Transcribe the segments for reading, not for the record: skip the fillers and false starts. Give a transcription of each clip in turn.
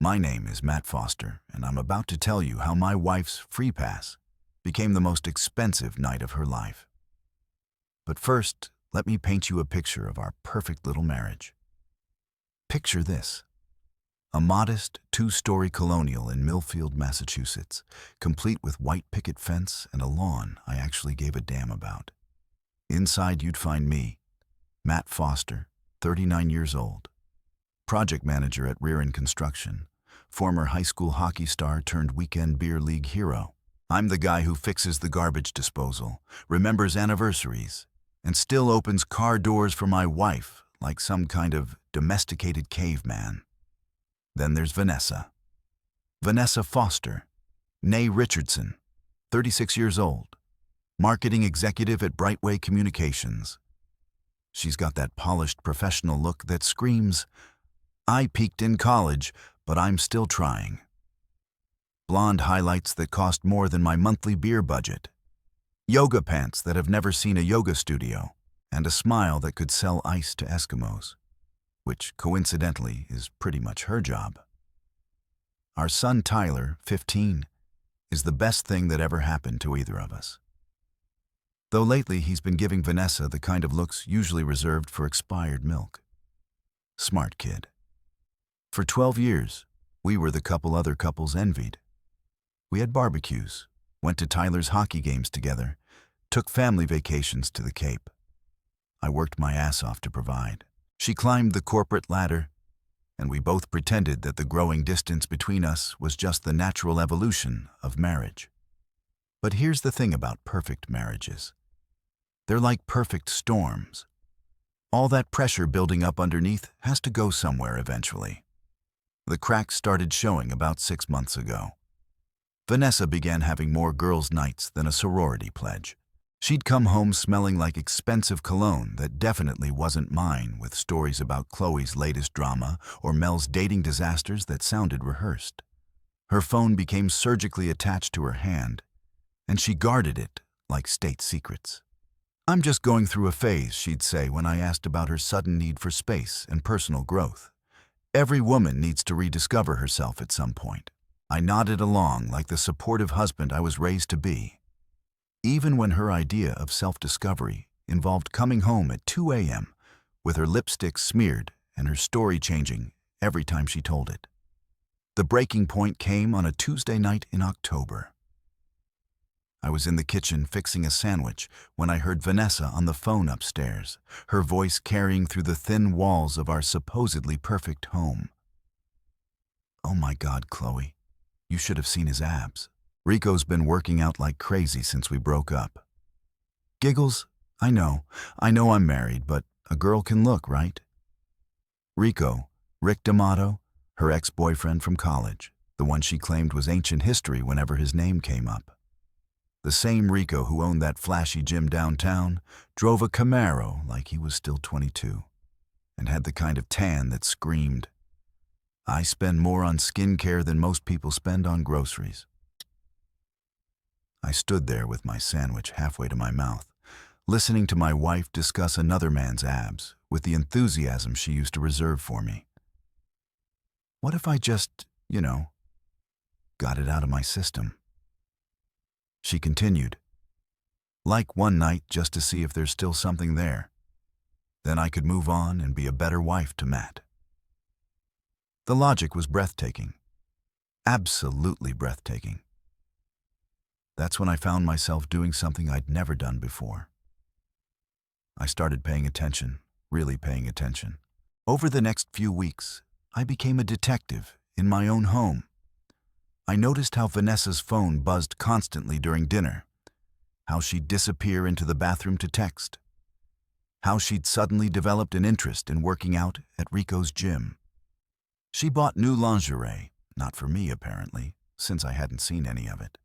My name is Matt Foster, and I'm about to tell you how my wife's free pass became the most expensive night of her life. But first, let me paint you a picture of our perfect little marriage. Picture this: a modest two-story colonial in Millfield, Massachusetts, complete with white picket fence and a lawn I actually gave a damn about. Inside you'd find me, Matt Foster, 39 years old, project manager at Rear End Construction, former high school hockey star turned weekend beer league hero. I'm the guy who fixes the garbage disposal, remembers anniversaries, and still opens car doors for my wife like some kind of domesticated caveman. Then there's Vanessa. Vanessa Foster, née Richardson, 36 years old, marketing executive at Brightway Communications. She's got that polished professional look that screams, "I peaked in college, but I'm still trying." Blonde highlights that cost more than my monthly beer budget, yoga pants that have never seen a yoga studio, and a smile that could sell ice to Eskimos, which coincidentally is pretty much her job. Our son Tyler, 15, is the best thing that ever happened to either of us. Though lately he's been giving Vanessa the kind of looks usually reserved for expired milk. Smart kid. For 12 years, we were the couple other couples envied. We had barbecues, went to Tyler's hockey games together, took family vacations to the Cape. I worked my ass off to provide. She climbed the corporate ladder, and we both pretended that the growing distance between us was just the natural evolution of marriage. But here's the thing about perfect marriages. They're like perfect storms. All that pressure building up underneath has to go somewhere eventually. The cracks started showing about 6 months ago. Vanessa began having more girls' nights than a sorority pledge. She'd come home smelling like expensive cologne that definitely wasn't mine, with stories about Chloe's latest drama or Mel's dating disasters that sounded rehearsed. Her phone became surgically attached to her hand, and she guarded it like state secrets. "I'm just going through a phase," she'd say when I asked about her sudden need for space and personal growth. "Every woman needs to rediscover herself at some point." I nodded along like the supportive husband I was raised to be, even when her idea of self-discovery involved coming home at 2 a.m. with her lipstick smeared and her story changing every time she told it. The breaking point came on a Tuesday night in October. I was in the kitchen fixing a sandwich when I heard Vanessa on the phone upstairs, her voice carrying through the thin walls of our supposedly perfect home. "Oh my God, Chloe, you should have seen his abs. Rico's been working out like crazy since we broke up." Giggles, I know I'm married, but a girl can look, right? Rico, Rick D'Amato, her ex-boyfriend from college, the one she claimed was ancient history whenever his name came up. The same Rico who owned that flashy gym downtown, drove a Camaro like he was still 22, and had the kind of tan that screamed, "I spend more on skincare than most people spend on groceries." I stood there with my sandwich halfway to my mouth, listening to my wife discuss another man's abs with the enthusiasm she used to reserve for me. What if I just, got it out of my system? She continued, "Like one night just to see if there's still something there. Then I could move on and be a better wife to Matt." The logic was breathtaking. Absolutely breathtaking. That's when I found myself doing something I'd never done before. I started paying attention, really paying attention. Over the next few weeks, I became a detective in my own home. I noticed how Vanessa's phone buzzed constantly during dinner, how she'd disappear into the bathroom to text, how she'd suddenly developed an interest in working out at Rico's gym. She bought new lingerie, not for me apparently, since I hadn't seen any of it.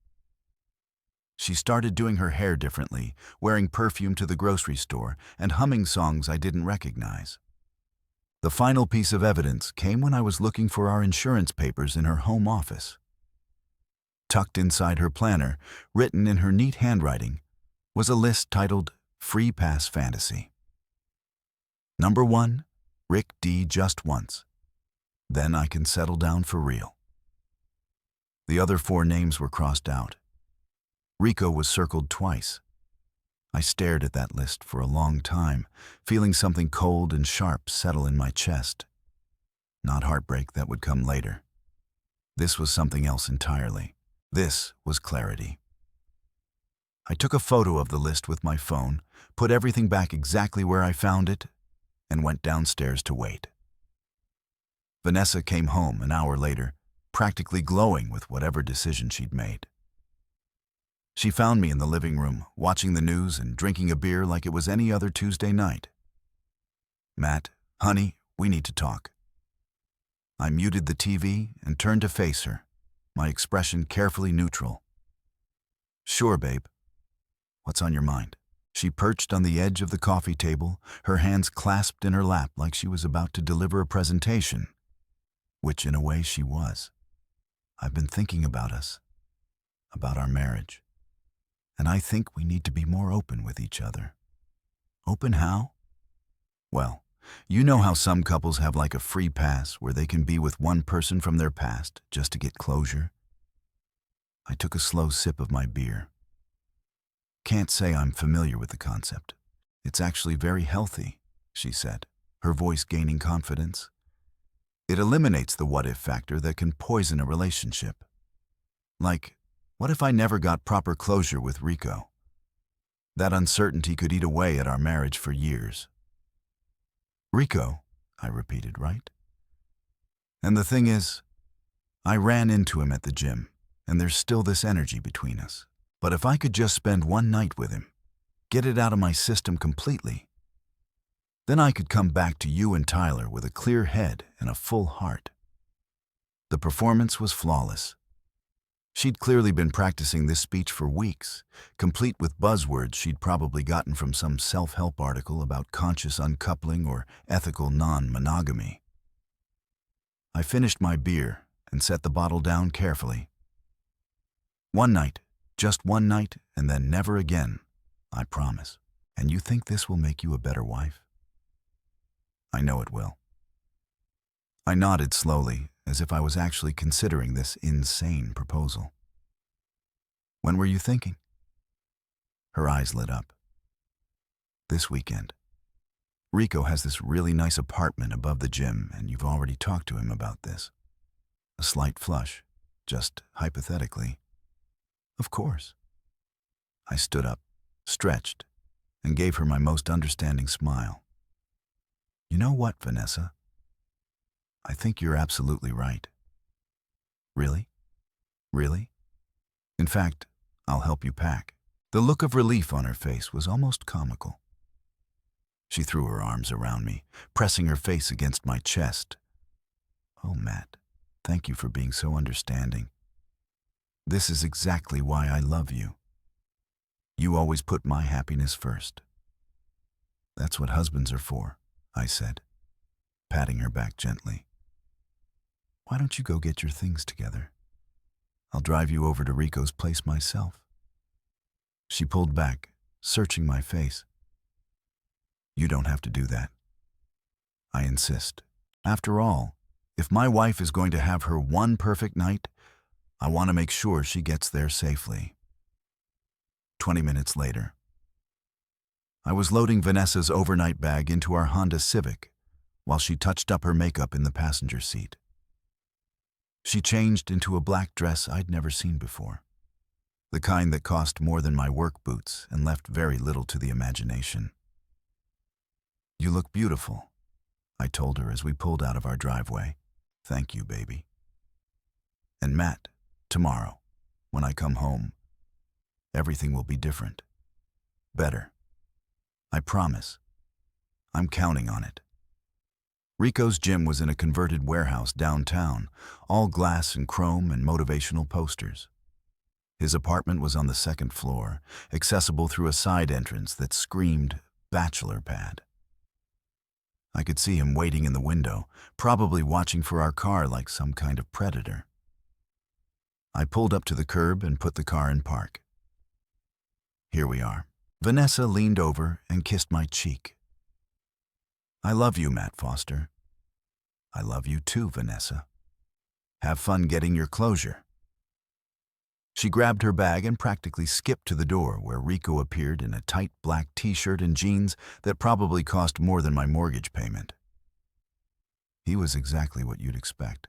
She started doing her hair differently, wearing perfume to the grocery store, and humming songs I didn't recognize. The final piece of evidence came when I was looking for our insurance papers in her home office. Tucked inside her planner, written in her neat handwriting, was a list titled Free Pass Fantasy. Number 1, Rick D. Just Once. Then I can settle down for real. The other 4 names were crossed out. Rico was circled twice. I stared at that list for a long time, feeling something cold and sharp settle in my chest. Not heartbreak, that would come later. This was something else entirely. This was clarity. I took a photo of the list with my phone, put everything back exactly where I found it, and went downstairs to wait. Vanessa came home an hour later, practically glowing with whatever decision she'd made. She found me in the living room, watching the news and drinking a beer like it was any other Tuesday night. "Matt, honey, we need to talk." I muted the TV and turned to face her, my expression carefully neutral. "Sure, babe. What's on your mind?" She perched on the edge of the coffee table, her hands clasped in her lap like she was about to deliver a presentation, which in a way she was. "I've been thinking about us, about our marriage, and I think we need to be more open with each other." "Open how?" "Well, you know how some couples have like a free pass where they can be with one person from their past just to get closure?" I took a slow sip of my beer. "Can't say I'm familiar with the concept. It's actually very healthy," she said, her voice gaining confidence. "It eliminates the what-if factor that can poison a relationship. Like, what if I never got proper closure with Rico? That uncertainty could eat away at our marriage for years." "Rico," I repeated, "right? And the thing is, I ran into him at the gym, and there's still this energy between us. But if I could just spend one night with him, get it out of my system completely, then I could come back to you and Tyler with a clear head and a full heart." The performance was flawless. She'd clearly been practicing this speech for weeks, complete with buzzwords she'd probably gotten from some self-help article about conscious uncoupling or ethical non-monogamy. I finished my beer and set the bottle down carefully. "One night, just one night, and then never again, I promise. And you think this will make you a better wife?" "I know it will." I nodded slowly, as if I was actually considering this insane proposal. "When were you thinking?" Her eyes lit up. "This weekend. Rico has this really nice apartment above the gym, and you've already talked to him about this." A slight flush, just hypothetically. "Of course." I stood up, stretched, and gave her my most understanding smile. "You know what, Vanessa? I think you're absolutely right." "Really? Really? In fact, I'll help you pack." The look of relief on her face was almost comical. She threw her arms around me, pressing her face against my chest. "Oh, Matt, thank you for being so understanding. This is exactly why I love you. You always put my happiness first." "That's what husbands are for," I said, patting her back gently. "Why don't you go get your things together? I'll drive you over to Rico's place myself." She pulled back, searching my face. "You don't have to do that. I insist. After all, if my wife is going to have her one perfect night, I want to make sure she gets there safely." 20 minutes later, I was loading Vanessa's overnight bag into our Honda Civic while she touched up her makeup in the passenger seat. She changed into a black dress I'd never seen before, the kind that cost more than my work boots and left very little to the imagination. "You look beautiful," I told her as we pulled out of our driveway. "Thank you, baby. And Matt, tomorrow, when I come home, everything will be different. Better. I promise. I'm counting on it." Rico's gym was in a converted warehouse downtown, all glass and chrome and motivational posters. His apartment was on the 2nd floor, accessible through a side entrance that screamed bachelor pad. I could see him waiting in the window, probably watching for our car like some kind of predator. I pulled up to the curb and put the car in park. Here we are. Vanessa leaned over and kissed my cheek. "I love you, Matt Foster. I love you too, Vanessa. Have fun getting your closure. She grabbed her bag and practically skipped to the door, where Rico appeared in a tight black t-shirt and jeans that probably cost more than my mortgage payment. He was exactly what you'd expect.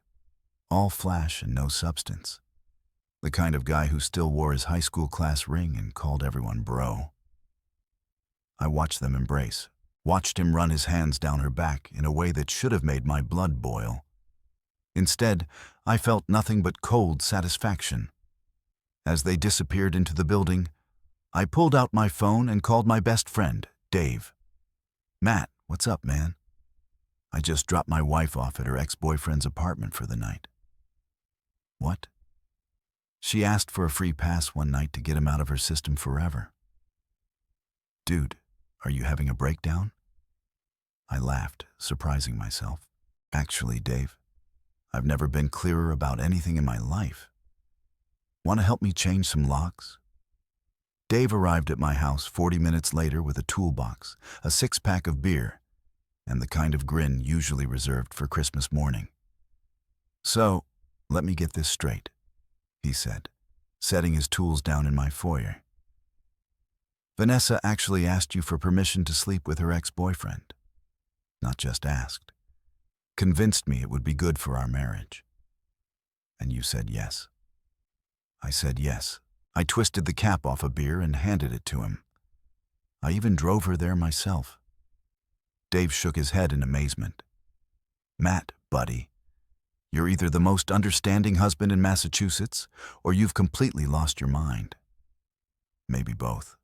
All flash and no substance. The kind of guy who still wore his high school class ring and called everyone bro. I watched them embrace, watched him run his hands down her back in a way that should have made my blood boil. Instead, I felt nothing but cold satisfaction. As they disappeared into the building, I pulled out my phone and called my best friend, Dave. Matt, what's up, man? I just dropped my wife off at her ex-boyfriend's apartment for the night. What? She asked for a free pass one night to get him out of her system forever. Dude, are you having a breakdown? I laughed, surprising myself. Actually, Dave, I've never been clearer about anything in my life. Want to help me change some locks? Dave arrived at my house 40 minutes later with a toolbox, a 6-pack of beer, and the kind of grin usually reserved for Christmas morning. So, let me get this straight, he said, setting his tools down in my foyer. Vanessa actually asked you for permission to sleep with her ex-boyfriend. Not just asked. Convinced me it would be good for our marriage. And you said yes. I said yes. I twisted the cap off a beer and handed it to him. I even drove her there myself. Dave shook his head in amazement. Matt, buddy, you're either the most understanding husband in Massachusetts, or you've completely lost your mind. Maybe both.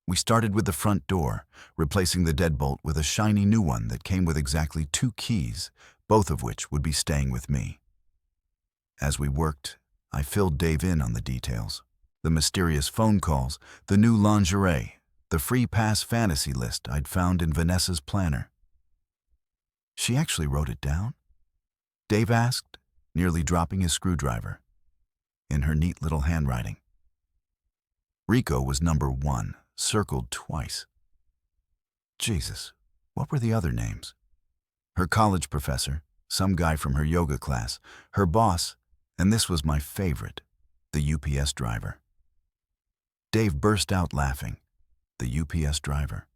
We started with the front door, replacing the deadbolt with a shiny new one that came with exactly 2 keys, both of which would be staying with me. As we worked, I filled Dave in on the details. The mysterious phone calls, the new lingerie, the free pass fantasy list I'd found in Vanessa's planner. She actually wrote it down? Dave asked, nearly dropping his screwdriver. In her neat little handwriting. Rico was number 1, circled twice. Jesus, what were the other names? Her college professor, some guy from her yoga class, her boss, and this was my favorite, the UPS driver. Dave burst out laughing. The UPS driver.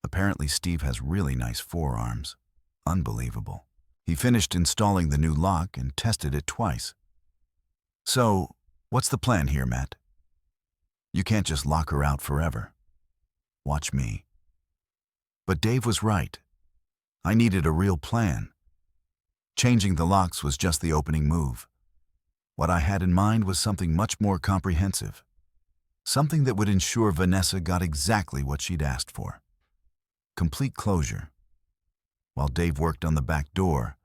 Apparently Steve has really nice forearms. Unbelievable. He finished installing the new lock and tested it twice. So, what's the plan here, Matt? You can't just lock her out forever. Watch me. But Dave was right. I needed a real plan. Changing the locks was just the opening move. What I had in mind was something much more comprehensive. Something that would ensure Vanessa got exactly what she'd asked for. Complete closure. While Dave worked on the back door,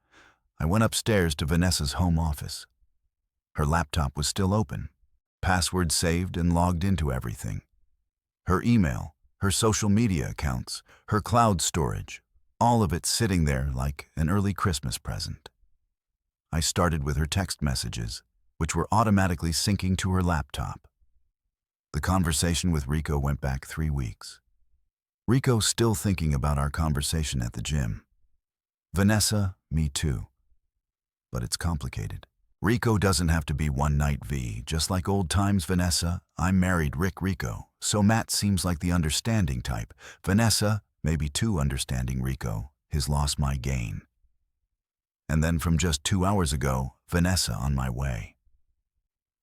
I went upstairs to Vanessa's home office. Her laptop was still open, password saved and logged into everything. Her email, her social media accounts, her cloud storage, all of it sitting there like an early Christmas present. I started with her text messages, which were automatically syncing to her laptop. The conversation with Rico went back 3 weeks. Rico's still thinking about our conversation at the gym. Vanessa, me too. But it's complicated. Rico doesn't have to be one night V. Just like old times, Vanessa, I'm married Rico, so Matt seems like the understanding type. Vanessa, maybe too understanding Rico, his loss my gain. And then from just 2 hours ago, Vanessa on my way.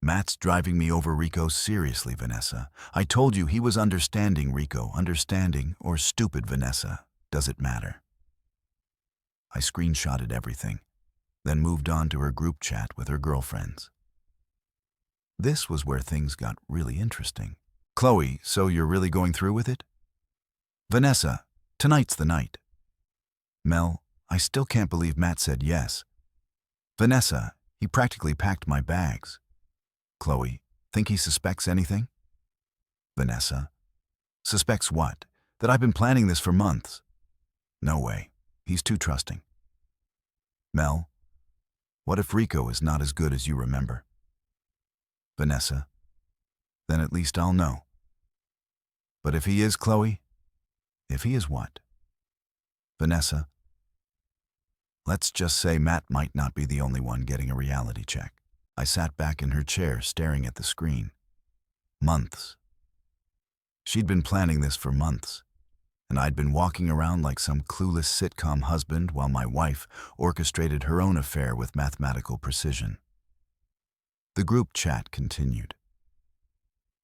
Matt's driving me over Rico seriously, Vanessa. I told you he was understanding Rico, understanding, or stupid Vanessa. Does it matter? I screenshotted everything, then moved on to her group chat with her girlfriends. This was where things got really interesting. Chloe, so you're really going through with it? Vanessa, tonight's the night. Mel, I still can't believe Matt said yes. Vanessa, he practically packed my bags. Chloe, think he suspects anything? Vanessa, suspects what? That I've been planning this for months. No way. He's too trusting. Mel, what if Rico is not as good as you remember? Vanessa, then at least I'll know. But if he is, Chloe? If he is what? Vanessa, Let's just say Matt might not be the only one getting a reality check. I sat back in her chair, staring at the screen. Months. She'd been planning this for months, and I'd been walking around like some clueless sitcom husband while my wife orchestrated her own affair with mathematical precision. The group chat continued.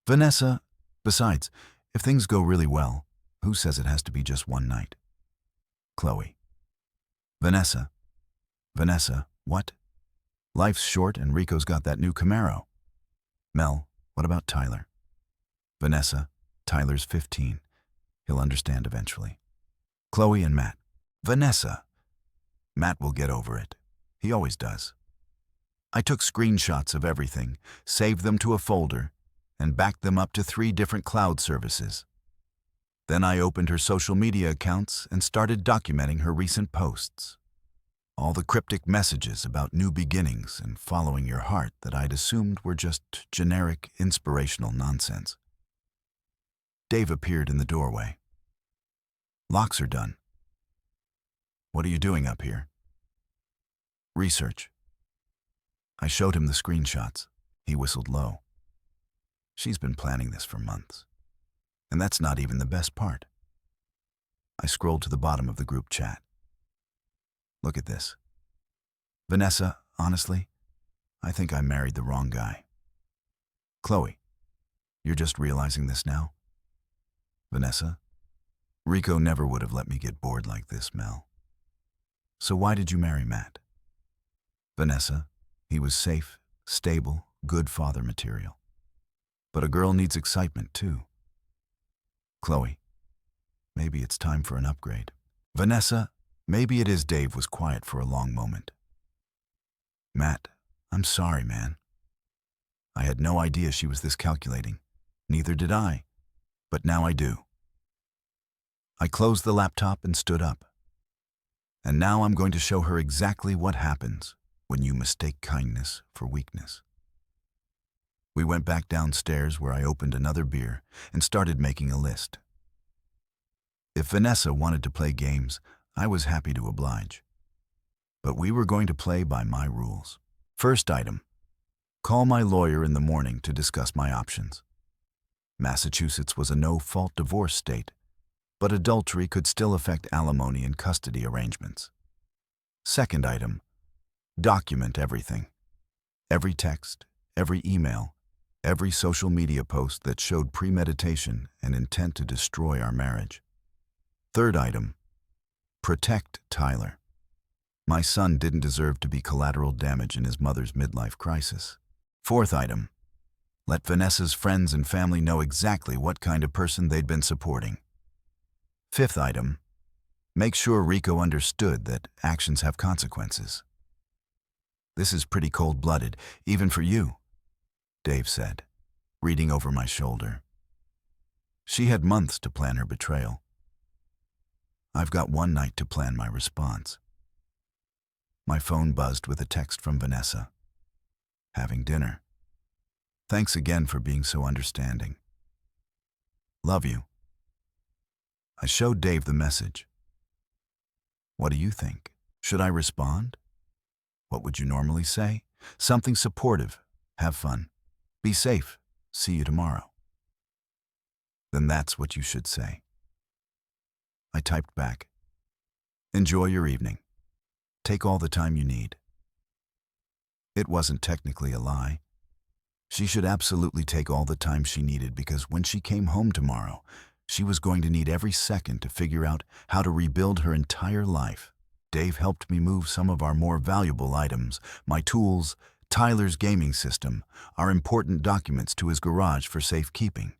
Vanessa, besides, if things go really well, who says it has to be just one night? Chloe. Vanessa. Vanessa, what? Life's short and Rico's got that new Camaro. Mel, what about Tyler? Vanessa, Tyler's 15. He'll understand eventually. Chloe and Matt. Vanessa. Matt will get over it. He always does. I took screenshots of everything, saved them to a folder, and backed them up to 3 different cloud services. Then I opened her social media accounts and started documenting her recent posts. All the cryptic messages about new beginnings and following your heart that I'd assumed were just generic, inspirational nonsense. Dave appeared in the doorway. Locks are done. What are you doing up here? Research. I showed him the screenshots. He whistled low. She's been planning this for months. And that's not even the best part. I scrolled to the bottom of the group chat. Look at this. Vanessa, honestly, I think I married the wrong guy. Chloe, you're just realizing this now? Vanessa, Rico never would have let me get bored like this, Mel. So why did you marry Matt? Vanessa, he was safe, stable, good father material. But a girl needs excitement too. Chloe, maybe it's time for an upgrade. Vanessa, maybe it is. Dave was quiet for a long moment. Matt, I'm sorry, man. I had no idea she was this calculating. Neither did I. But now I do. I closed the laptop and stood up. And now I'm going to show her exactly what happens when you mistake kindness for weakness. We went back downstairs where I opened another beer and started making a list. If Vanessa wanted to play games, I was happy to oblige. But we were going to play by my rules. First item, call my lawyer in the morning to discuss my options. Massachusetts was a no-fault divorce state, but adultery could still affect alimony and custody arrangements. Second item, document everything. Every text, every email, every social media post that showed premeditation and intent to destroy our marriage. Third item, protect Tyler. My son didn't deserve to be collateral damage in his mother's midlife crisis. Fourth item, let Vanessa's friends and family know exactly what kind of person they'd been supporting. Fifth item, make sure Rico understood that actions have consequences. This is pretty cold-blooded, even for you, Dave said, reading over my shoulder. She had months to plan her betrayal. I've got one night to plan my response. My phone buzzed with a text from Vanessa. Having dinner. Thanks again for being so understanding. Love you. I showed Dave the message. What do you think? Should I respond? What would you normally say? Something supportive. Have fun. Be safe. See you tomorrow. Then that's what you should say. I typed back. Enjoy your evening. Take all the time you need. It wasn't technically a lie. She should absolutely take all the time she needed because when she came home tomorrow, she was going to need every second to figure out how to rebuild her entire life. Dave helped me move some of our more valuable items, my tools, Tyler's gaming system, our important documents to his garage for safekeeping.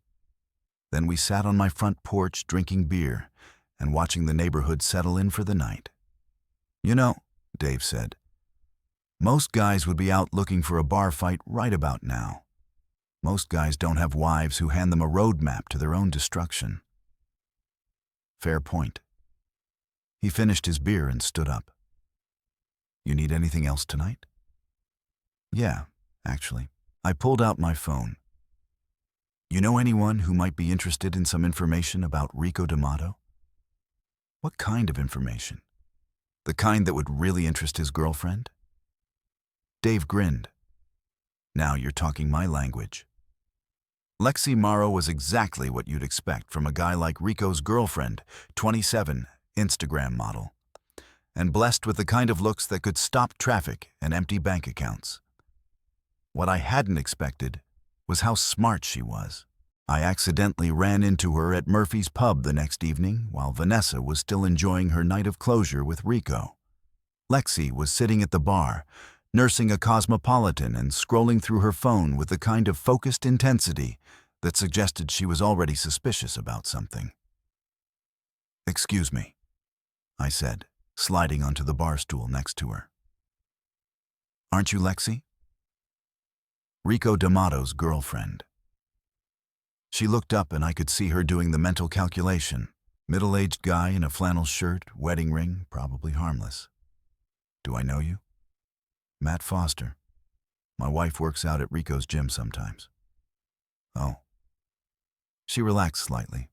Then we sat on my front porch drinking beer and watching the neighborhood settle in for the night. You know, Dave said, most guys would be out looking for a bar fight right about now. Most guys don't have wives who hand them a roadmap to their own destruction. Fair point. He finished his beer and stood up. You need anything else tonight? Yeah, actually. I pulled out my phone. You know anyone who might be interested in some information about Rico D'Amato? What kind of information? The kind that would really interest his girlfriend? Dave grinned. Now you're talking my language. Lexi Morrow was exactly what you'd expect from a guy like Rico's girlfriend, 27, Instagram model, and blessed with the kind of looks that could stop traffic and empty bank accounts. What I hadn't expected was how smart she was. I accidentally ran into her at Murphy's pub the next evening while Vanessa was still enjoying her night of closure with Rico. Lexi was sitting at the bar, nursing a Cosmopolitan and scrolling through her phone with the kind of focused intensity that suggested she was already suspicious about something. "Excuse me," I said, sliding onto the bar stool next to her. "Aren't you Lexi?" Rico D'Amato's girlfriend. She looked up and I could see her doing the mental calculation. Middle-aged guy in a flannel shirt, wedding ring, probably harmless. "Do I know you?" "Matt Foster. My wife works out at Rico's gym sometimes." "Oh." She relaxed slightly.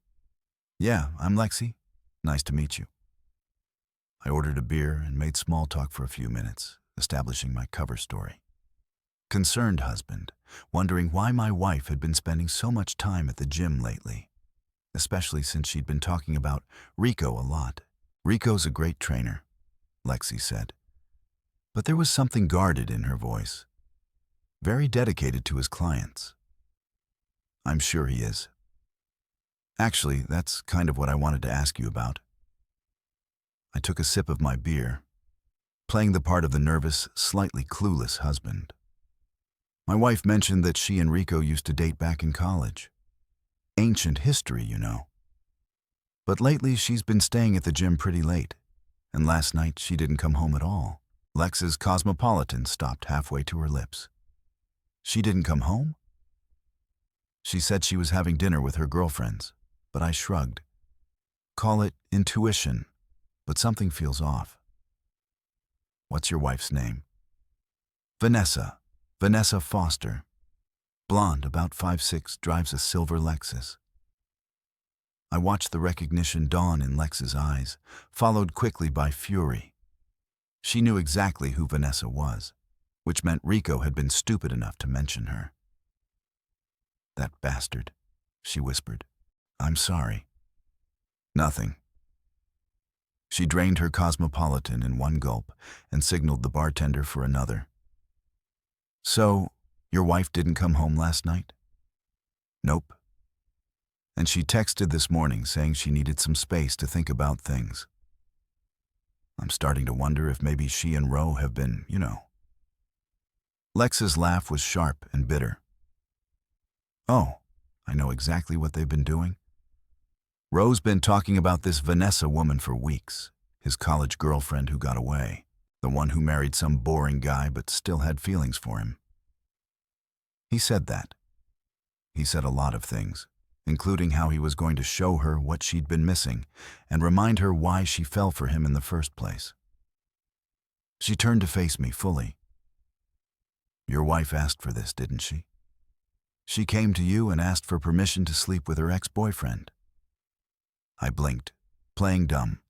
"Yeah, I'm Lexi. Nice to meet you." I ordered a beer and made small talk for a few minutes, establishing my cover story. Concerned husband, wondering why my wife had been spending so much time at the gym lately, especially since she'd been talking about Rico a lot. "Rico's a great trainer," Lexi said. But there was something guarded in her voice. Very dedicated to his clients. "I'm sure he is. Actually, that's kind of what I wanted to ask you about." I took a sip of my beer, playing the part of the nervous, slightly clueless husband. My wife mentioned that she and Rico used to date back in college. Ancient history, you know. But lately she's been staying at the gym pretty late, and last night she didn't come home at all. Lex's Cosmopolitan stopped halfway to her lips. "She didn't come home?" She said she was having dinner with her girlfriends, but I shrugged. Call it intuition, but something feels off. "What's your wife's name?" "Vanessa. Vanessa Foster. Blonde, about 5'6", drives a silver Lexus." I watched the recognition dawn in Lex's eyes, followed quickly by fury. She knew exactly who Vanessa was, which meant Rico had been stupid enough to mention her. "That bastard," she whispered. "I'm sorry." "Nothing." She drained her Cosmopolitan in one gulp and signaled the bartender for another. "So, your wife didn't come home last night?" "Nope. And she texted this morning saying she needed some space to think about things. I'm starting to wonder if maybe she and Ro have been, you know." Lex's laugh was sharp and bitter. "Oh, I know exactly what they've been doing. Ro's been talking about this Vanessa woman for weeks, his college girlfriend who got away. The one who married some boring guy but still had feelings for him." He said that. He said a lot of things, including how he was going to show her what she'd been missing and remind her why she fell for him in the first place. She turned to face me fully. "Your wife asked for this, didn't she? She came to you and asked for permission to sleep with her ex-boyfriend." I blinked, playing dumb.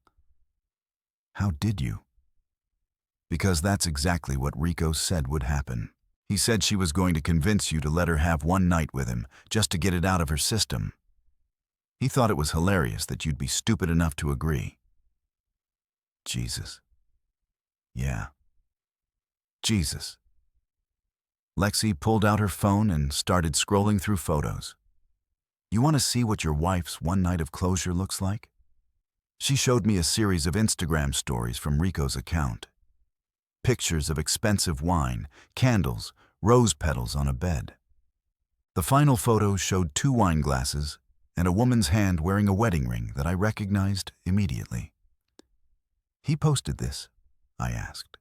"How did you?" "Because that's exactly what Rico said would happen. He said she was going to convince you to let her have one night with him, just to get it out of her system. He thought it was hilarious that you'd be stupid enough to agree." Jesus. Yeah. Jesus. Lexi pulled out her phone and started scrolling through photos. "You want to see what your wife's one night of closure looks like?" She showed me a series of Instagram stories from Rico's account. Pictures of expensive wine, candles, rose petals on a bed. The final photo showed 2 wine glasses and a woman's hand wearing a wedding ring that I recognized immediately. "He posted this?" I asked.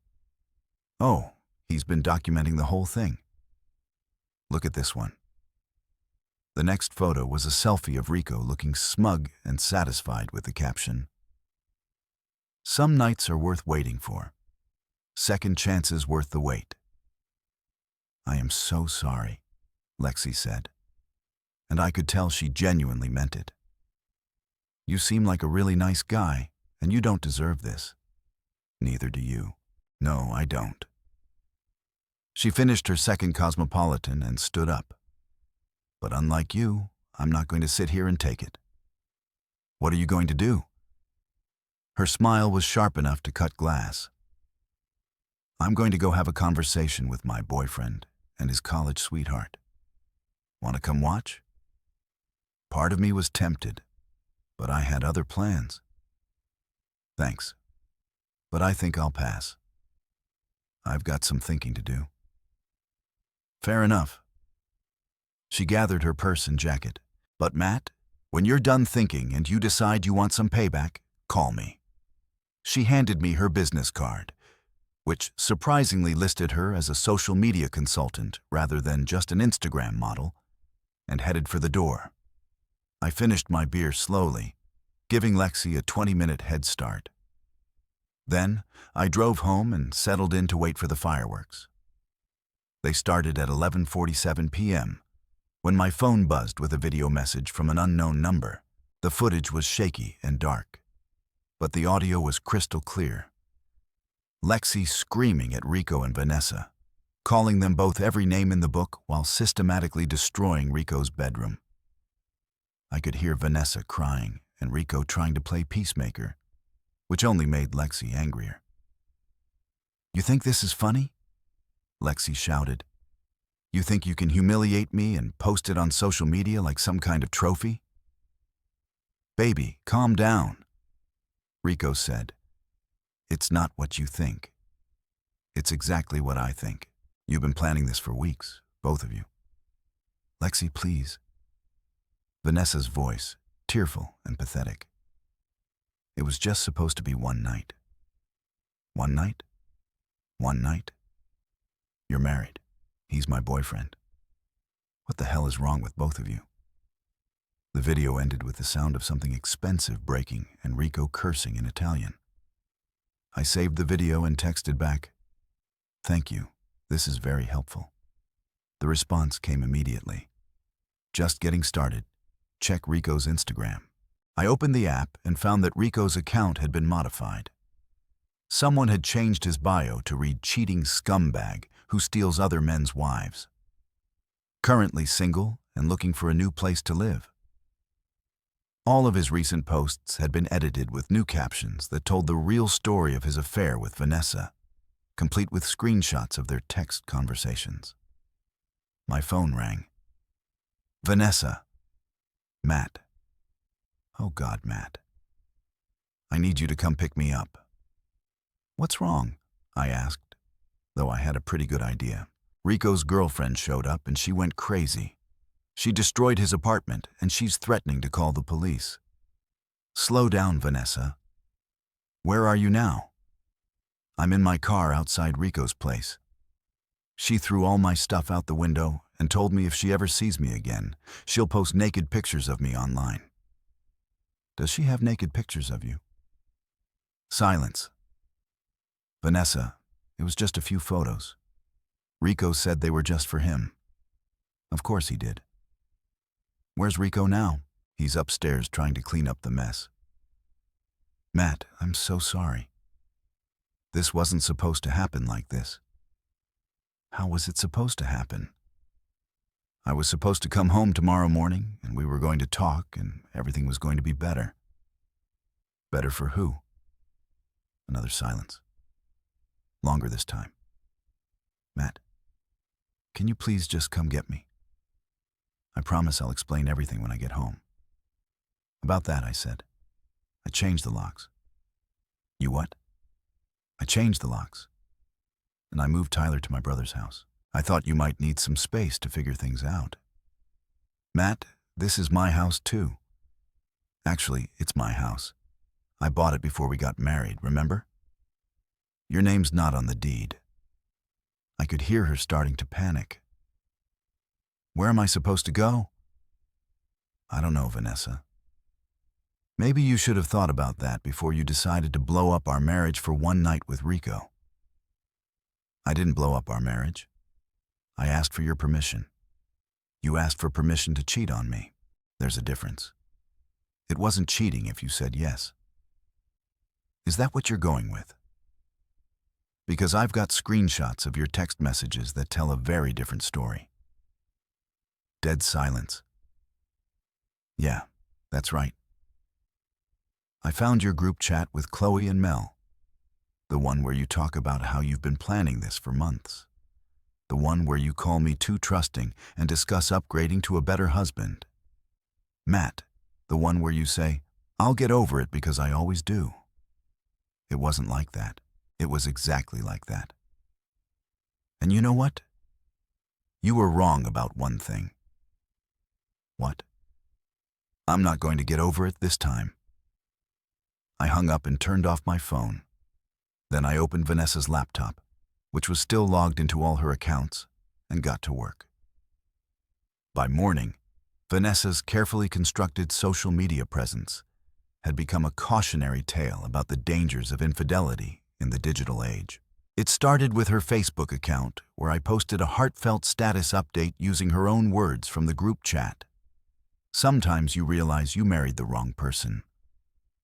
"Oh, he's been documenting the whole thing. Look at this one." The next photo was a selfie of Rico looking smug and satisfied with the caption, "Some nights are worth waiting for. Second chances worth the wait." "I am so sorry," Lexi said, and I could tell she genuinely meant it. "You seem like a really nice guy, and you don't deserve this." Neither do you. No, I don't. She finished her second Cosmopolitan and stood up. But unlike you, I'm not going to sit here and take it. What are you going to do? Her smile was sharp enough to cut glass. I'm going to go have a conversation with my boyfriend and his college sweetheart. Want to come watch? Part of me was tempted, but I had other plans. Thanks, but I think I'll pass. I've got some thinking to do. Fair enough. She gathered her purse and jacket. But Matt, when you're done thinking and you decide you want some payback, call me. She handed me her business card, which surprisingly listed her as a social media consultant rather than just an Instagram model, and headed for the door. I finished my beer slowly, giving Lexi a 20-minute head start. Then, I drove home and settled in to wait for the fireworks. They started at 11:47 p.m., when my phone buzzed with a video message from an unknown number. The footage was shaky and dark, but the audio was crystal clear. Lexi screaming at Rico and Vanessa, calling them both every name in the book while systematically destroying Rico's bedroom. I could hear Vanessa crying and Rico trying to play peacemaker, which only made Lexi angrier. "You think this is funny?" Lexi shouted. "You think you can humiliate me and post it on social media like some kind of trophy?" "Baby, calm down," Rico said. "It's not what you think. It's exactly what I think. You've been planning this for weeks, both of you." "Lexi, please." Vanessa's voice, tearful and pathetic. "It was just supposed to be one night." "One night? One night? You're married. He's my boyfriend. What the hell is wrong with both of you?" The video ended with the sound of something expensive breaking and Rico cursing in Italian. I saved the video and texted back, "Thank you. This is very helpful." The response came immediately. "Just getting started. Check Rico's Instagram." I opened the app and found that Rico's account had been modified. Someone had changed his bio to read "cheating scumbag who steals other men's wives. Currently single and looking for a new place to live. All of his recent posts had been edited with new captions that told the real story of his affair with Vanessa, complete with screenshots of their text conversations. My phone rang. "Vanessa." "Matt." "Oh God, Matt. I need you to come pick me up." "What's wrong?" I asked, though I had a pretty good idea. Rico's girlfriend showed up and she went crazy. She destroyed his apartment and she's threatening to call the police. "Slow down, Vanessa. Where are you now?" "I'm in my car outside Rico's place. She threw all my stuff out the window and told me if she ever sees me again, she'll post naked pictures of me online." "Does she have naked pictures of you?" Silence. "Vanessa, it was just a few photos. Rico said they were just for him." "Of course he did." "Where's Rico now?" "He's upstairs trying to clean up the mess." "Matt, I'm so sorry. This wasn't supposed to happen like this." "How was it supposed to happen?" "I was supposed to come home tomorrow morning and we were going to talk and everything was going to be better." "Better for who?" Another silence. Longer this time. "Matt, can you please just come get me? I promise I'll explain everything when I get home." "About that," I said. "I changed the locks." "You what?" "I changed the locks. And I moved Tyler to my brother's house. I thought you might need some space to figure things out." "Matt, this is my house too. Actually, it's my house. I bought it before we got married, remember? Your name's not on the deed." I could hear her starting to panic. "Where am I supposed to go?" "I don't know, Vanessa. Maybe you should have thought about that before you decided to blow up our marriage for one night with Rico." "I didn't blow up our marriage. I asked for your permission. You asked for permission to cheat on me. There's a difference. It wasn't cheating if you said yes." "Is that what you're going with?" because I've got screenshots of your text messages that tell a very different story. Dead silence. Yeah, that's right. I found your group chat with Chloe and Mel. The one where you talk about how you've been planning this for months. The one where you call me too trusting and discuss upgrading to a better husband. Matt, the one where you say, I'll get over it because I always do. It wasn't like that. It was exactly like that. And you know what? You were wrong about one thing. What? I'm not going to get over it this time. I hung up and turned off my phone. Then I opened Vanessa's laptop, which was still logged into all her accounts, and got to work. By morning, Vanessa's carefully constructed social media presence had become a cautionary tale about the dangers of infidelity in the digital age. It started with her Facebook account, where I posted a heartfelt status update using her own words from the group chat. Sometimes you realize you married the wrong person.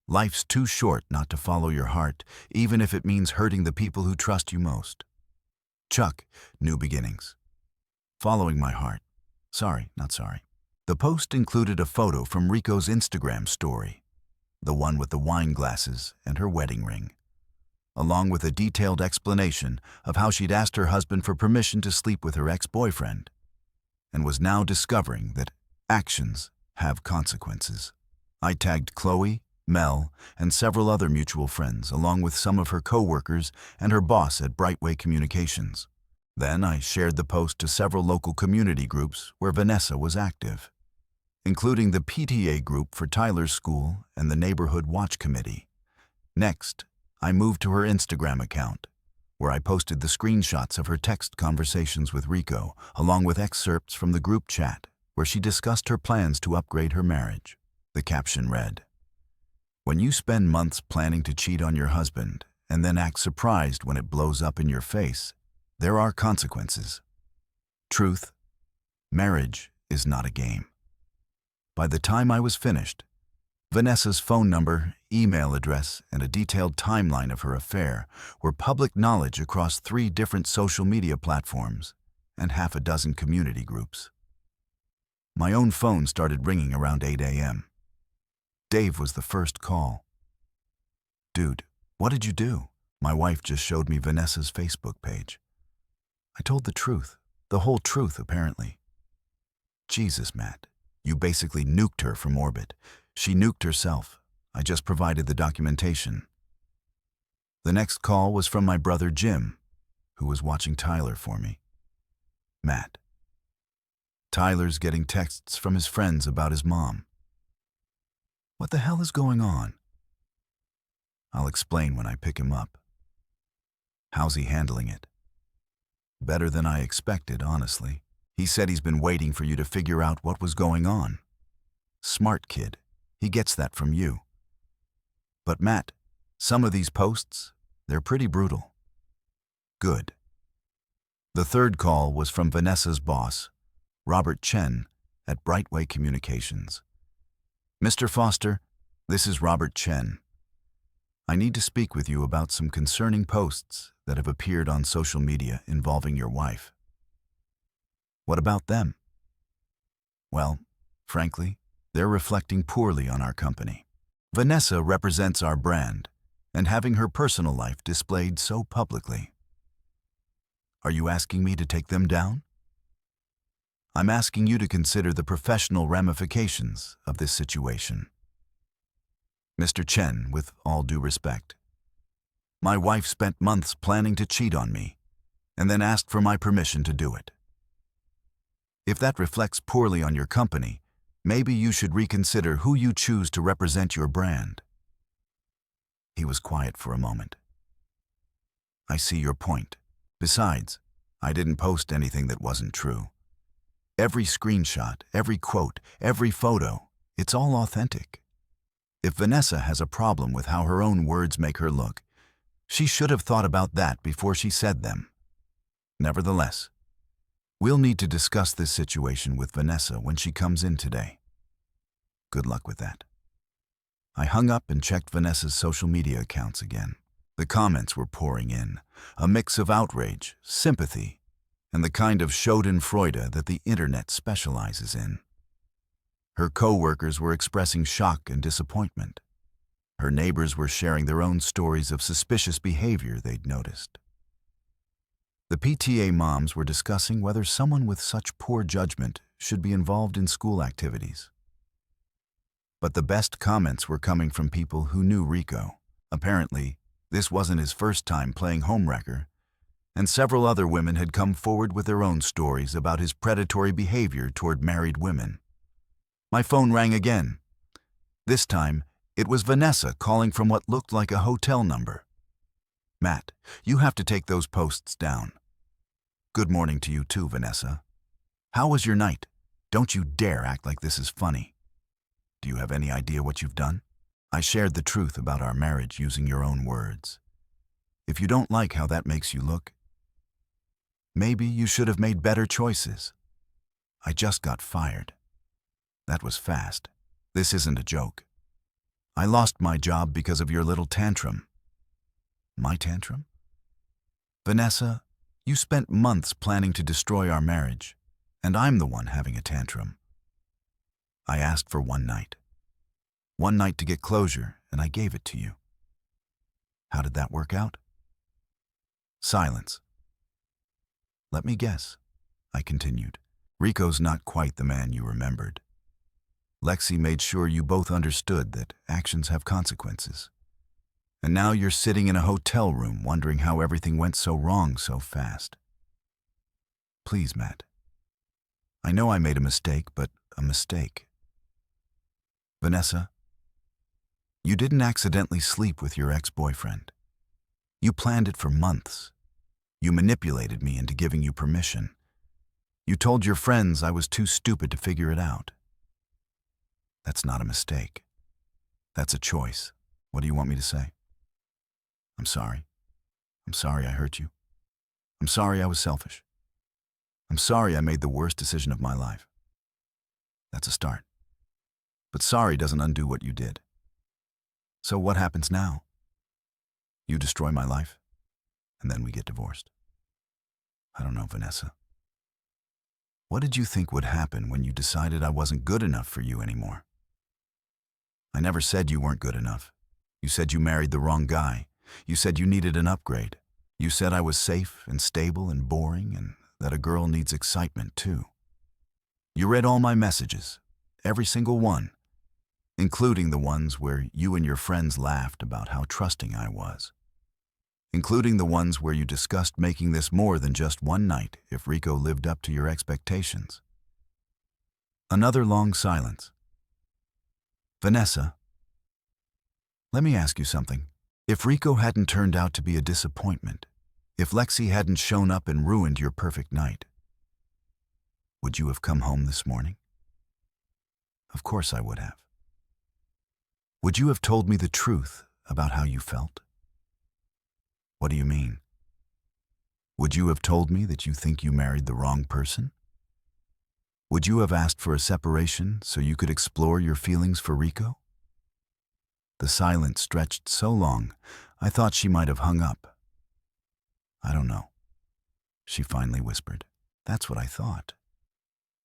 Life's too short not to follow your heart, even if it means hurting the people who trust you most. Chuck, new beginnings. Following my heart. Sorry, not sorry. The post included a photo from Rico's Instagram story, the one with the wine glasses and her wedding ring, along with a detailed explanation of how she'd asked her husband for permission to sleep with her ex-boyfriend, and was now discovering that actions have consequences. I tagged Chloe, Mel, and several other mutual friends, along with some of her co-workers and her boss at Brightway Communications. Then I shared the post to several local community groups where Vanessa was active, including the PTA group for Tyler's school and the Neighborhood Watch Committee. Next, I moved to her Instagram account, where I posted the screenshots of her text conversations with Rico, along with excerpts from the group chat, where she discussed her plans to upgrade her marriage. The caption read, "When you spend months planning to cheat on your husband and then act surprised when it blows up in your face, there are consequences. Truth, marriage is not a game." By the time I was finished, Vanessa's phone number, email address, and a detailed timeline of her affair were public knowledge across 3 different social media platforms and half a dozen community groups. My own phone started ringing around 8 a.m. Dave was the first call. "Dude, what did you do?" My wife just showed me Vanessa's Facebook page. I told the truth, the whole truth apparently. Jesus, Matt, you basically nuked her from orbit. She nuked herself. I just provided the documentation. The next call was from my brother Jim, who was watching Tyler for me. "Matt, Tyler's getting texts from his friends about his mom. What the hell is going on?" "I'll explain when I pick him up." "How's he handling it?" "Better than I expected, honestly. He said he's been waiting for you to figure out what was going on. Smart kid. He gets that from you. But Matt, some of these posts, they're pretty brutal." "Good." The third call was from Vanessa's boss, Robert Chen, at Brightway Communications. "Mr. Foster, this is Robert Chen. I need to speak with you about some concerning posts that have appeared on social media involving your wife." "What about them?" "Well, frankly, they're reflecting poorly on our company. Vanessa represents our brand, and having her personal life displayed so publicly." "Are you asking me to take them down?" "I'm asking you to consider the professional ramifications of this situation." "Mr. Chen, with all due respect, my wife spent months planning to cheat on me, and then asked for my permission to do it. If that reflects poorly on your company, maybe you should reconsider who you choose to represent your brand." He was quiet for a moment. "I see your point. Besides, I didn't post anything that wasn't true. Every screenshot, every quote, every photo, it's all authentic. If Vanessa has a problem with how her own words make her look, she should have thought about that before she said them. Nevertheless, we'll need to discuss this situation with Vanessa when she comes in today. Good luck with that." I hung up and checked Vanessa's social media accounts again. The comments were pouring in, a mix of outrage, sympathy, and the kind of schadenfreude that the internet specializes in. Her co-workers were expressing shock and disappointment. Her neighbors were sharing their own stories of suspicious behavior they'd noticed. The PTA moms were discussing whether someone with such poor judgment should be involved in school activities. But the best comments were coming from people who knew Rico. Apparently, this wasn't his first time playing homewrecker, and several other women had come forward with their own stories about his predatory behavior toward married women. My phone rang again. This time, it was Vanessa calling from what looked like a hotel number. "Matt, you have to take those posts down." "Good morning to you too, Vanessa. How was your night? Don't you dare act like this is funny. Do you have any idea what you've done?" I shared the truth about our marriage using your own words. If you don't like how that makes you look, maybe you should have made better choices. I just got fired. That was fast. This isn't a joke. I lost my job because of your little tantrum. My tantrum? Vanessa, you spent months planning to destroy our marriage, and I'm the one having a tantrum. I asked for one night. One night to get closure, and I gave it to you. How did that work out? Silence. Let me guess, I continued. Rico's not quite the man you remembered. Lexi made sure you both understood that actions have consequences. And now you're sitting in a hotel room wondering how everything went so wrong so fast. Please, Matt. I know I made a mistake, but a mistake. Vanessa, you didn't accidentally sleep with your ex-boyfriend. You planned it for months. You manipulated me into giving you permission. You told your friends I was too stupid to figure it out. That's not a mistake. That's a choice. What do you want me to say? I'm sorry. I'm sorry I hurt you. I'm sorry I was selfish. I'm sorry I made the worst decision of my life. That's a start. But sorry doesn't undo what you did. So what happens now? You destroy my life, and then we get divorced. I don't know, Vanessa. What did you think would happen when you decided I wasn't good enough for you anymore? I never said you weren't good enough. You said you married the wrong guy. You said you needed an upgrade. You said I was safe and stable and boring and that a girl needs excitement too. You read all my messages, every single one, including the ones where you and your friends laughed about how trusting I was, including the ones where you discussed making this more than just one night if Rico lived up to your expectations. Another long silence. Vanessa, let me ask you something. If Rico hadn't turned out to be a disappointment, if Lexi hadn't shown up and ruined your perfect night, would you have come home this morning? Of course I would have. Would you have told me the truth about how you felt? What do you mean? Would you have told me that you think you married the wrong person? Would you have asked for a separation so you could explore your feelings for Rico? The silence stretched so long, I thought she might have hung up. I don't know, she finally whispered. That's what I thought.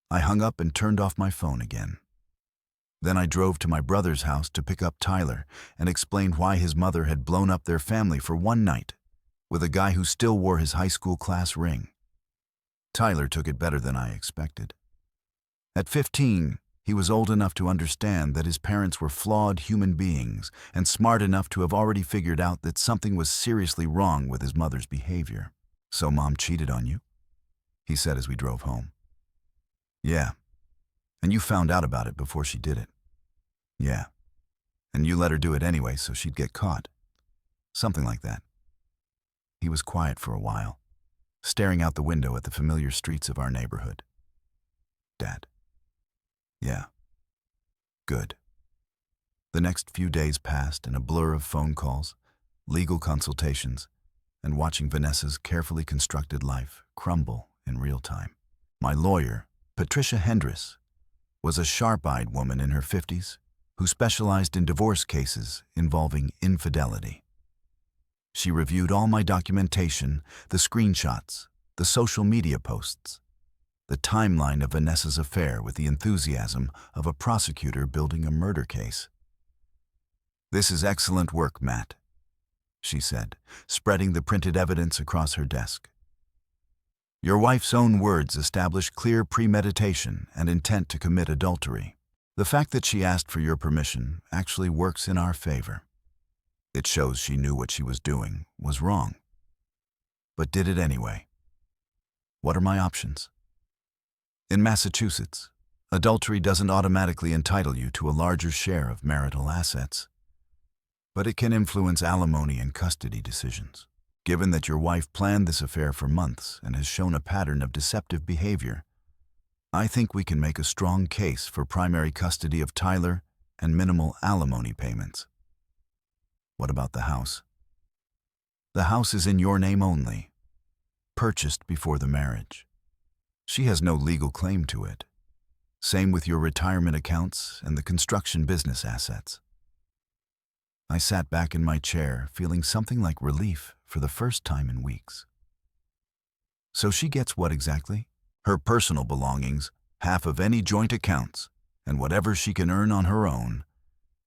I hung up and turned off my phone again. Then I drove to my brother's house to pick up Tyler and explained why his mother had blown up their family for one night with a guy who still wore his high school class ring. Tyler took it better than I expected. At 15, he was old enough to understand that his parents were flawed human beings and smart enough to have already figured out that something was seriously wrong with his mother's behavior. "So Mom cheated on you?" he said as we drove home. "Yeah. And you found out about it before she did it." "Yeah. And you let her do it anyway so she'd get caught." Something like that. He was quiet for a while, staring out the window at the familiar streets of our neighborhood. "Dad." "Yeah. Good." The next few days passed in a blur of phone calls, legal consultations, and watching Vanessa's carefully constructed life crumble in real time. My lawyer, Patricia Hendris, was a sharp-eyed woman in her 50s who specialized in divorce cases involving infidelity. She reviewed all my documentation, the screenshots, the social media posts, the timeline of Vanessa's affair with the enthusiasm of a prosecutor building a murder case. "This is excellent work, Matt," she said, spreading the printed evidence across her desk. "Your wife's own words establish clear premeditation and intent to commit adultery. The fact that she asked for your permission actually works in our favor. It shows she knew what she was doing was wrong, but did it anyway. What are my options? In Massachusetts, adultery doesn't automatically entitle you to a larger share of marital assets, but it can influence alimony and custody decisions. Given that your wife planned this affair for months and has shown a pattern of deceptive behavior, I think we can make a strong case for primary custody of Tyler and minimal alimony payments. What about the house? The house is in your name only, purchased before the marriage. She has no legal claim to it. Same with your retirement accounts and the construction business assets." I sat back in my chair, feeling something like relief for the first time in weeks. So she gets what exactly? Her personal belongings, half of any joint accounts, and whatever she can earn on her own,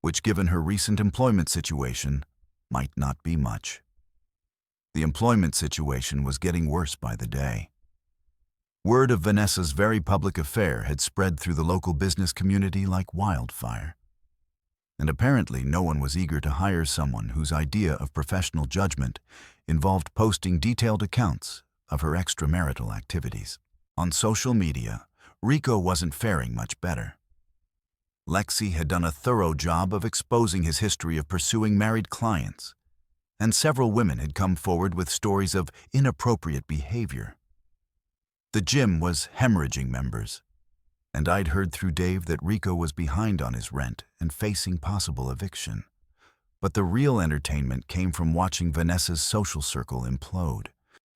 which given her recent employment situation, might not be much. The employment situation was getting worse by the day. Word of Vanessa's very public affair had spread through the local business community like wildfire. And apparently no one was eager to hire someone whose idea of professional judgment involved posting detailed accounts of her extramarital activities. On social media, Rico wasn't faring much better. Lexi had done a thorough job of exposing his history of pursuing married clients, and several women had come forward with stories of inappropriate behavior. The gym was hemorrhaging members, and I'd heard through Dave that Rico was behind on his rent and facing possible eviction. But the real entertainment came from watching Vanessa's social circle implode.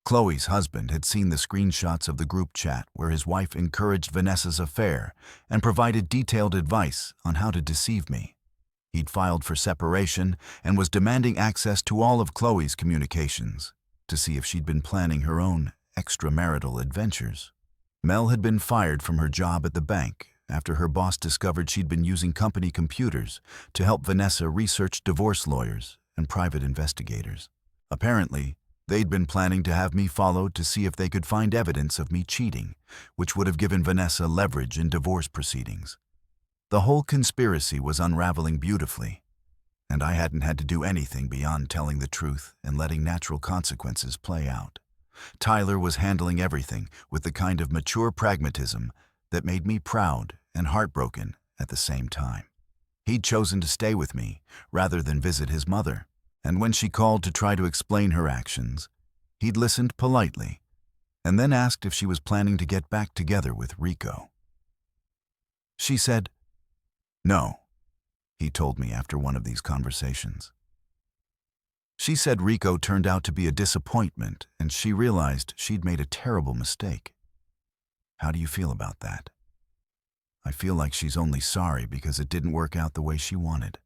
Chloe's husband had seen the screenshots of the group chat where his wife encouraged Vanessa's affair and provided detailed advice on how to deceive me. He'd filed for separation and was demanding access to all of Chloe's communications to see if she'd been planning her own extramarital adventures. Mel had been fired from her job at the bank after her boss discovered she'd been using company computers to help Vanessa research divorce lawyers and private investigators. Apparently, they'd been planning to have me followed to see if they could find evidence of me cheating, which would have given Vanessa leverage in divorce proceedings. The whole conspiracy was unraveling beautifully, and I hadn't had to do anything beyond telling the truth and letting natural consequences play out. Tyler was handling everything with the kind of mature pragmatism that made me proud and heartbroken at the same time. He'd chosen to stay with me rather than visit his mother, and when she called to try to explain her actions, he'd listened politely and then asked if she was planning to get back together with Rico. She said, "No," he told me after one of these conversations. She said Rico turned out to be a disappointment and she realized she'd made a terrible mistake. How do you feel about that? I feel like she's only sorry because it didn't work out the way she wanted.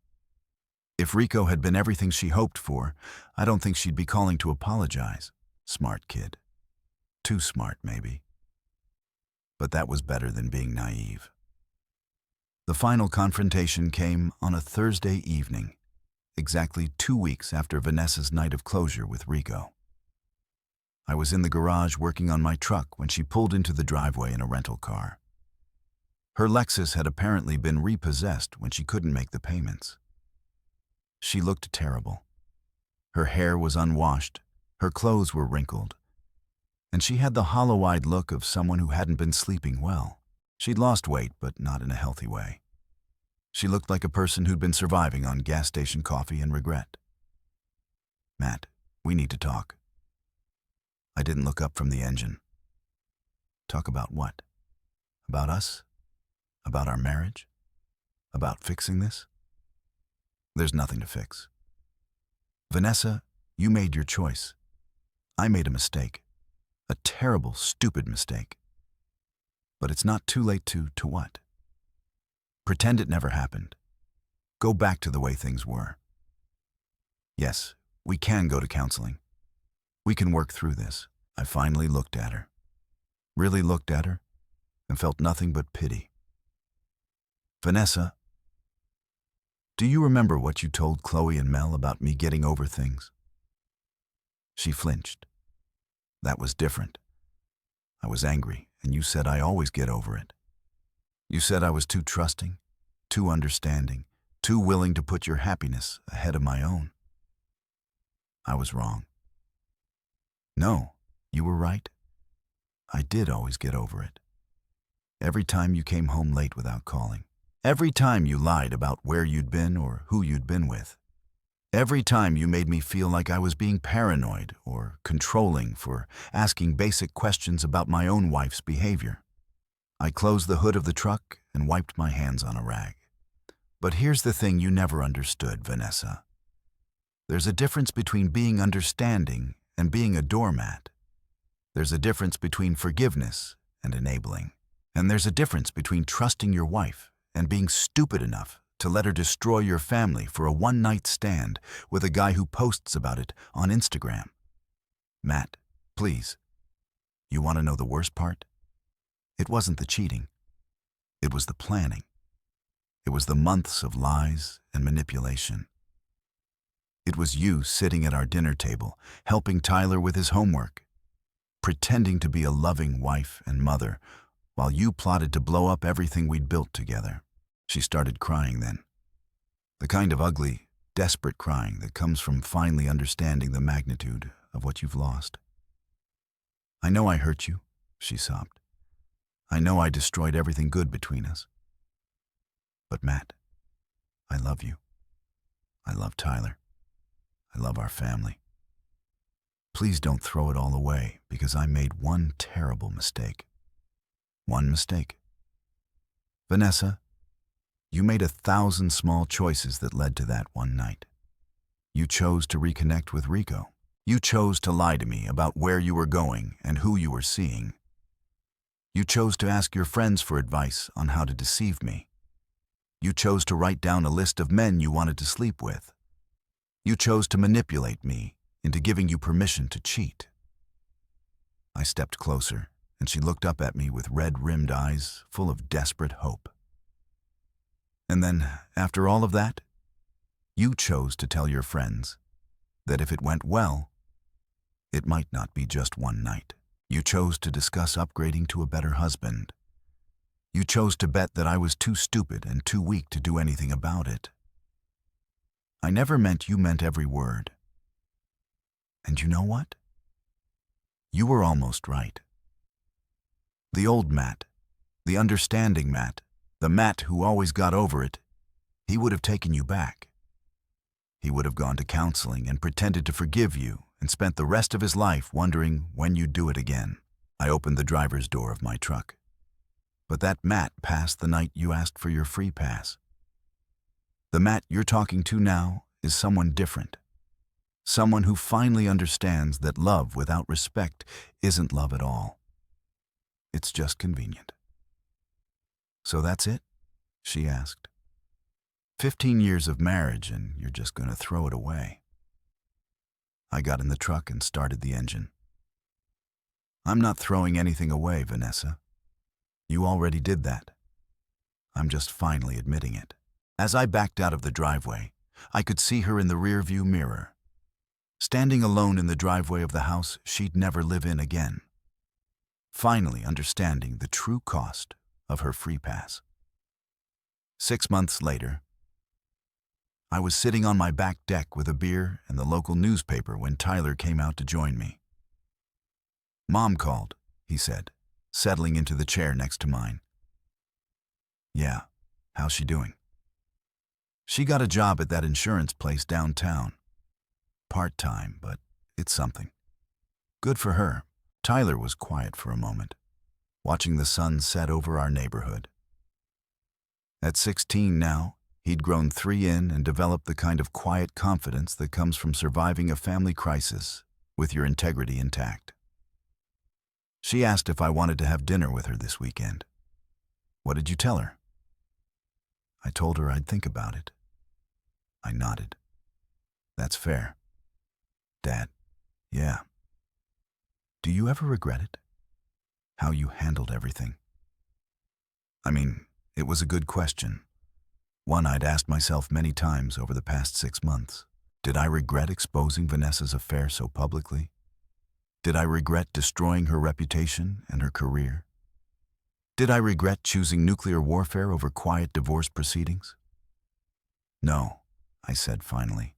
If Rico had been everything she hoped for, I don't think she'd be calling to apologize. Smart kid. Too smart, maybe. But that was better than being naive. The final confrontation came on a Thursday evening, exactly 2 weeks after Vanessa's night of closure with Rico. I was in the garage working on my truck when she pulled into the driveway in a rental car. Her Lexus had apparently been repossessed when she couldn't make the payments. She looked terrible. Her hair was unwashed, her clothes were wrinkled, and she had the hollow-eyed look of someone who hadn't been sleeping well. She'd lost weight, but not in a healthy way. She looked like a person who'd been surviving on gas station coffee and regret. "Matt, we need to talk." I didn't look up from the engine. Talk about what? About us? About our marriage? About fixing this? There's nothing to fix. Vanessa, you made your choice. I made a mistake. A terrible, stupid mistake. But it's not too late to what? Pretend it never happened. Go back to the way things were. Yes, We can go to counseling. We can work through this. I finally looked at her. Really looked at her and felt nothing but pity. Vanessa, do you remember what you told Chloe and Mel about me getting over things? She flinched. That was different. I was angry, and you said I always get over it. You said I was too trusting, too understanding, too willing to put your happiness ahead of my own. I was wrong. No, you were right. I did always get over it. Every time you came home late without calling. Every time you lied about where you'd been or who you'd been with. Every time you made me feel like I was being paranoid or controlling for asking basic questions about my own wife's behavior. I closed the hood of the truck and wiped my hands on a rag. But here's the thing you never understood, Vanessa. There's a difference between being understanding and being a doormat. There's a difference between forgiveness and enabling. And there's a difference between trusting your wife and being stupid enough to let her destroy your family for a one-night stand with a guy who posts about it on Instagram. Matt, please. You want to know the worst part? It wasn't the cheating. It was the planning. It was the months of lies and manipulation. It was you sitting at our dinner table, helping Tyler with his homework, pretending to be a loving wife and mother, while you plotted to blow up everything we'd built together. She started crying then. The kind of ugly, desperate crying that comes from finally understanding the magnitude of what you've lost. I know I hurt you, she sobbed. I know I destroyed everything good between us. But Matt, I love you. I love Tyler. I love our family. Please don't throw it all away because I made one terrible mistake. One mistake. Vanessa, you made 1,000 small choices that led to that one night. You chose to reconnect with Rico. You chose to lie to me about where you were going and who you were seeing. You chose to ask your friends for advice on how to deceive me. You chose to write down a list of men you wanted to sleep with. You chose to manipulate me into giving you permission to cheat. I stepped closer, and she looked up at me with red-rimmed eyes full of desperate hope. And then, after all of that, you chose to tell your friends that if it went well, it might not be just one night. You chose to discuss upgrading to a better husband. You chose to bet that I was too stupid and too weak to do anything about it. I never meant you meant every word. And you know what? You were almost right. The old Matt, the understanding Matt, the Matt who always got over it, he would have taken you back. He would have gone to counseling and pretended to forgive you and spent the rest of his life wondering when you'd do it again. I opened the driver's door of my truck. But that Matt passed the night you asked for your free pass. The Matt you're talking to now is someone different. Someone who finally understands that love without respect isn't love at all. It's just convenient. So that's it? She asked. 15 years of marriage and you're just going to throw it away. I got in the truck and started the engine. I'm not throwing anything away, Vanessa. You already did that. I'm just finally admitting it. As I backed out of the driveway, I could see her in the rearview mirror, standing alone in the driveway of the house she'd never live in again, finally understanding the true cost of her free pass. 6 months later, I was sitting on my back deck with a beer and the local newspaper when Tyler came out to join me. Mom called, he said, settling into the chair next to mine. Yeah, how's she doing? She got a job at that insurance place downtown. Part-time, but it's something. Good for her. Tyler was quiet for a moment, watching the sun set over our neighborhood. At 16 now, he'd grown 3 in and developed the kind of quiet confidence that comes from surviving a family crisis with your integrity intact. She asked if I wanted to have dinner with her this weekend. What did you tell her? I told her I'd think about it. I nodded. That's fair. Dad, yeah. Do you ever regret it? How you handled everything? I mean, it was a good question. One I'd asked myself many times over the past 6 months. Did I regret exposing Vanessa's affair so publicly? Did I regret destroying her reputation and her career? Did I regret choosing nuclear warfare over quiet divorce proceedings? No, I said finally.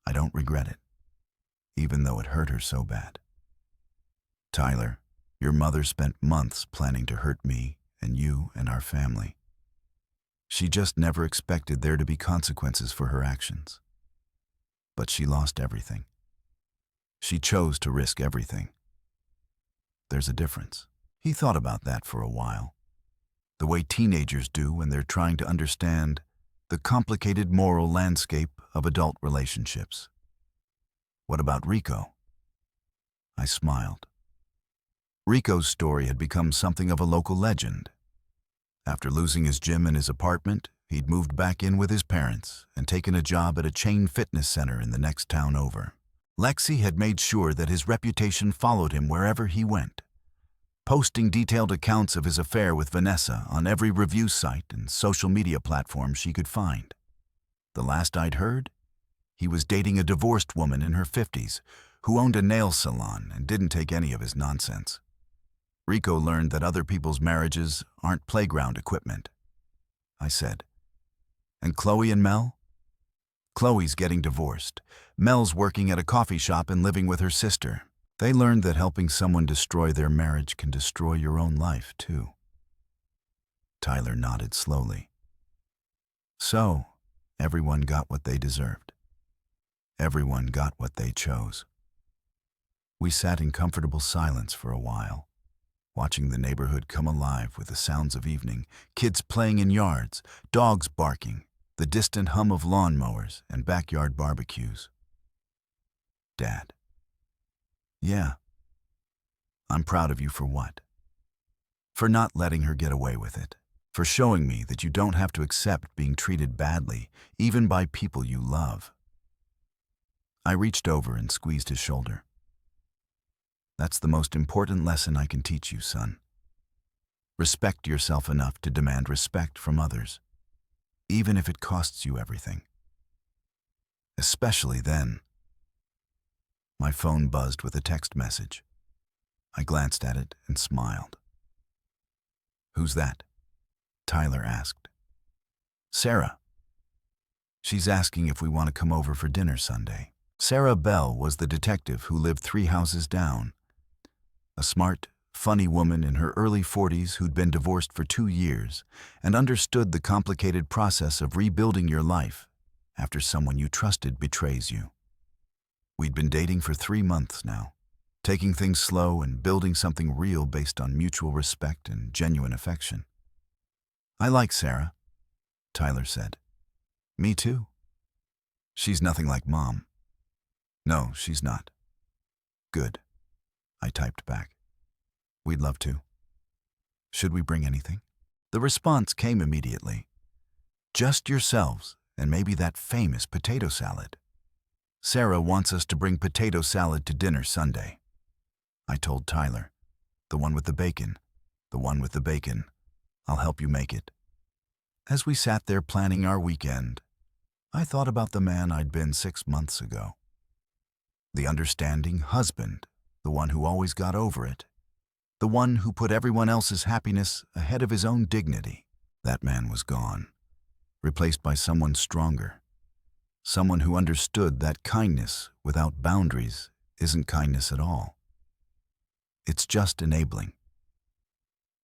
I don't regret it, even though it hurt her so bad. Tyler, your mother spent months planning to hurt me and you and our family. She just never expected there to be consequences for her actions. But she lost everything. She chose to risk everything. There's a difference. He thought about that for a while. The way teenagers do when they're trying to understand the complicated moral landscape of adult relationships. What about Rico? I smiled. Rico's story had become something of a local legend. After losing his gym and his apartment, he'd moved back in with his parents and taken a job at a chain fitness center in the next town over. Lexi had made sure that his reputation followed him wherever he went, posting detailed accounts of his affair with Vanessa on every review site and social media platform she could find. The last I'd heard, he was dating a divorced woman in her 50s who owned a nail salon and didn't take any of his nonsense. Rico learned that other people's marriages aren't playground equipment. I said, and Chloe and Mel? Chloe's getting divorced. Mel's working at a coffee shop and living with her sister. They learned that helping someone destroy their marriage can destroy your own life, too. Tyler nodded slowly. So, everyone got what they deserved. Everyone got what they chose. We sat in comfortable silence for a while, watching the neighborhood come alive with the sounds of evening, kids playing in yards, dogs barking, the distant hum of lawnmowers and backyard barbecues. Dad. Yeah. I'm proud of you for what? For not letting her get away with it. For showing me that you don't have to accept being treated badly, even by people you love. I reached over and squeezed his shoulder. That's the most important lesson I can teach you, son. Respect yourself enough to demand respect from others, even if it costs you everything. Especially then. My phone buzzed with a text message. I glanced at it and smiled. Who's that? Tyler asked. Sarah. She's asking if we want to come over for dinner Sunday. Sarah Bell was the detective who lived 3 houses down. A smart, funny woman in her early 40s who'd been divorced for 2 years and understood the complicated process of rebuilding your life after someone you trusted betrays you. We'd been dating for 3 months now, taking things slow and building something real based on mutual respect and genuine affection. I like Sarah, Tyler said. Me too. She's nothing like Mom. No, she's not. Good. I typed back. We'd love to. Should we bring anything? The response came immediately. Just yourselves and maybe that famous potato salad. Sarah wants us to bring potato salad to dinner Sunday. I told Tyler. The one with the bacon. The one with the bacon. I'll help you make it. As we sat there planning our weekend, I thought about the man I'd been 6 months ago. The understanding husband, the one who always got over it, the one who put everyone else's happiness ahead of his own dignity. That man was gone, replaced by someone stronger, someone who understood that kindness without boundaries isn't kindness at all. It's just enabling.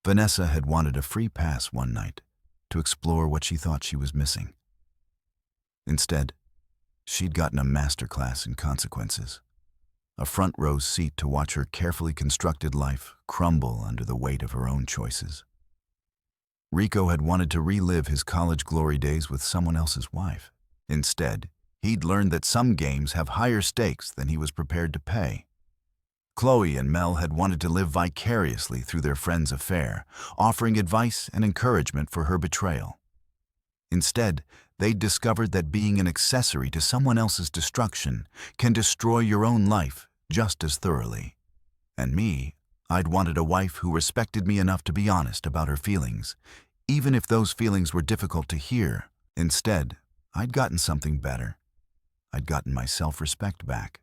Vanessa had wanted a free pass one night to explore what she thought she was missing. Instead, she'd gotten a masterclass in consequences, a front row seat to watch her carefully constructed life crumble under the weight of her own choices. Rico had wanted to relive his college glory days with someone else's wife. Instead, he'd learned that some games have higher stakes than he was prepared to pay. Chloe and Mel had wanted to live vicariously through their friend's affair, offering advice and encouragement for her betrayal. Instead, they'd discovered that being an accessory to someone else's destruction can destroy your own life just as thoroughly. And me, I'd wanted a wife who respected me enough to be honest about her feelings, even if those feelings were difficult to hear. Instead, I'd gotten something better. I'd gotten my self-respect back.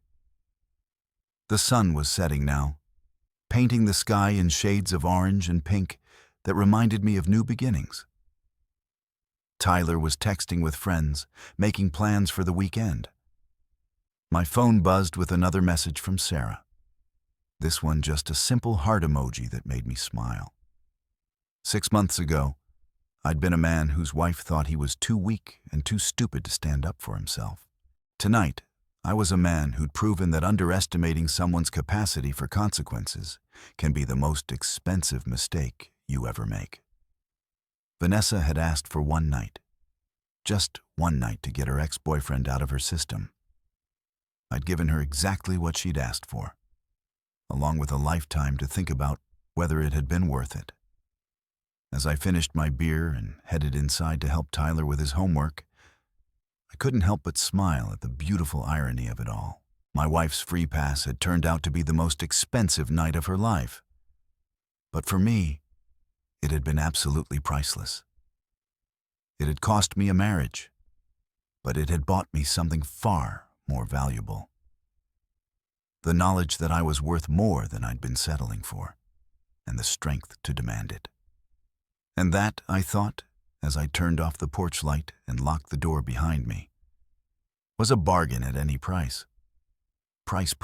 The sun was setting now, painting the sky in shades of orange and pink that reminded me of new beginnings. Tyler was texting with friends, making plans for the weekend. My phone buzzed with another message from Sarah. This one just a simple heart emoji that made me smile. 6 months ago, I'd been a man whose wife thought he was too weak and too stupid to stand up for himself. Tonight, I was a man who'd proven that underestimating someone's capacity for consequences can be the most expensive mistake you ever make. Vanessa had asked for one night. Just one night to get her ex-boyfriend out of her system. I'd given her exactly what she'd asked for, along with a lifetime to think about whether it had been worth it. As I finished my beer and headed inside to help Tyler with his homework, I couldn't help but smile at the beautiful irony of it all. My wife's free pass had turned out to be the most expensive night of her life. But for me, it had been absolutely priceless. It had cost me a marriage, but it had bought me something far more valuable. The knowledge that I was worth more than I'd been settling for, and the strength to demand it. And that, I thought, as I turned off the porch light and locked the door behind me, was a bargain at any price. Price.